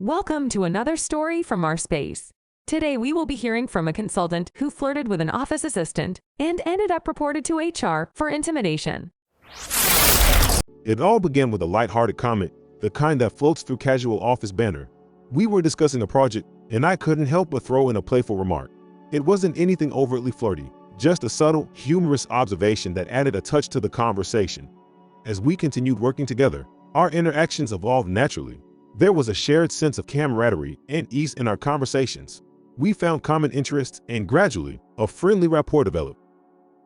Welcome to another story from our space. Today we will be hearing from a consultant who flirted with an office assistant and ended up reported to HR for intimidation. It all began with a lighthearted comment, the kind that floats through casual office banter. We were discussing a project, and I couldn't help but throw in a playful remark. It wasn't anything overtly flirty, just a subtle, humorous observation that added a touch to the conversation. As we continued working together, our interactions evolved naturally. There was a shared sense of camaraderie and ease in our conversations. We found common interests, and gradually, a friendly rapport developed.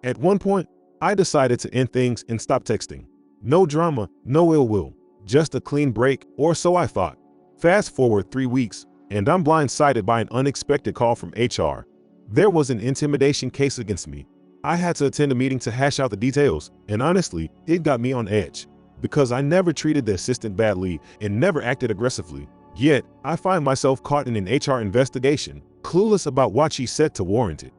At one point, I decided to end things and stop texting. No drama, no ill will, just a clean break, or so I thought. Fast forward 3 weeks, and I'm blindsided by an unexpected call from HR. There was an intimidation case against me. I had to attend a meeting to hash out the details, and honestly, it got me on edge. Because I never treated the assistant badly and never acted aggressively. Yet, I find myself caught in an HR investigation, clueless about what she said to warrant it.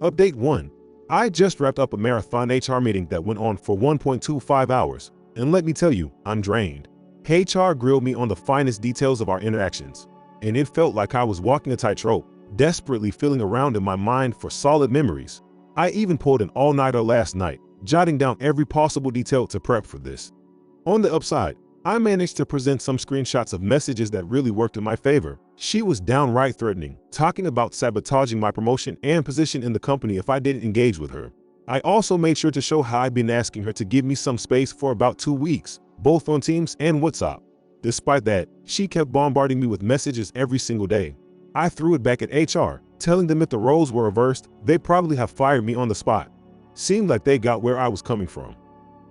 Update 1. I just wrapped up a marathon HR meeting that went on for 1.25 hours, and let me tell you, I'm drained. HR grilled me on the finest details of our interactions, and it felt like I was walking a tightrope, desperately feeling around in my mind for solid memories. I even pulled an all-nighter last night, jotting down every possible detail to prep for this. On the upside, I managed to present some screenshots of messages that really worked in my favor. She was downright threatening, talking about sabotaging my promotion and position in the company if I didn't engage with her. I also made sure to show how I'd been asking her to give me some space for about 2 weeks, both on Teams and WhatsApp. Despite that, she kept bombarding me with messages every single day. I threw it back at HR, telling them if the roles were reversed, they'd probably have fired me on the spot. Seemed like they got where I was coming from.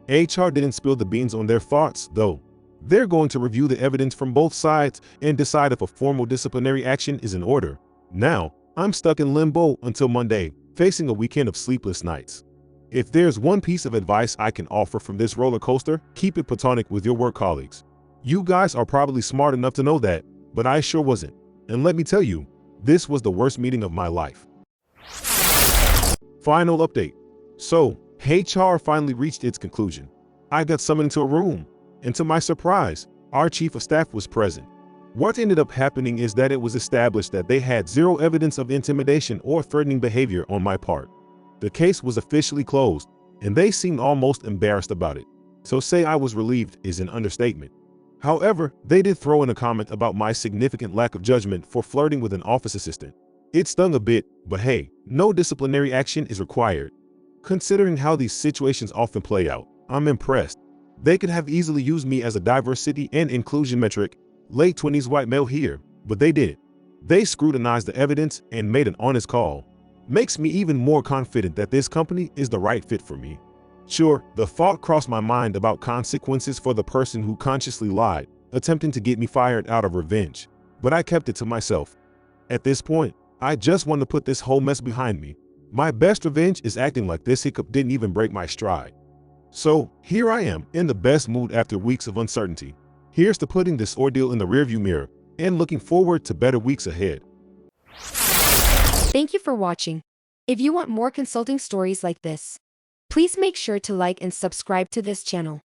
HR didn't spill the beans on their thoughts, though. They're going to review the evidence from both sides and decide if a formal disciplinary action is in order. Now, I'm stuck in limbo until Monday, facing a weekend of sleepless nights. If there's one piece of advice I can offer from this roller coaster, keep it platonic with your work colleagues. You guys are probably smart enough to know that, but I sure wasn't. And let me tell you, this was the worst meeting of my life. Final update. So, HR finally reached its conclusion. I got summoned into a room, and to my surprise, our chief of staff was present. What ended up happening is that it was established that they had zero evidence of intimidation or threatening behavior on my part. The case was officially closed, and they seemed almost embarrassed about it. So say I was relieved is an understatement. However, they did throw in a comment about my significant lack of judgment for flirting with an office assistant. It stung a bit, but hey, no disciplinary action is required. Considering how these situations often play out, I'm impressed. They could have easily used me as a diversity and inclusion metric, late 20s white male here, but they didn't. They scrutinized the evidence and made an honest call. Makes me even more confident that this company is the right fit for me. Sure, the thought crossed my mind about consequences for the person who consciously lied, attempting to get me fired out of revenge, but I kept it to myself. At this point, I just want to put this whole mess behind me. My best revenge is acting like this hiccup didn't even break my stride. So, here I am, in the best mood after weeks of uncertainty. Here's to putting this ordeal in the rearview mirror and looking forward to better weeks ahead. Thank you for watching. If you want more consulting stories like this, please make sure to like and subscribe to this channel.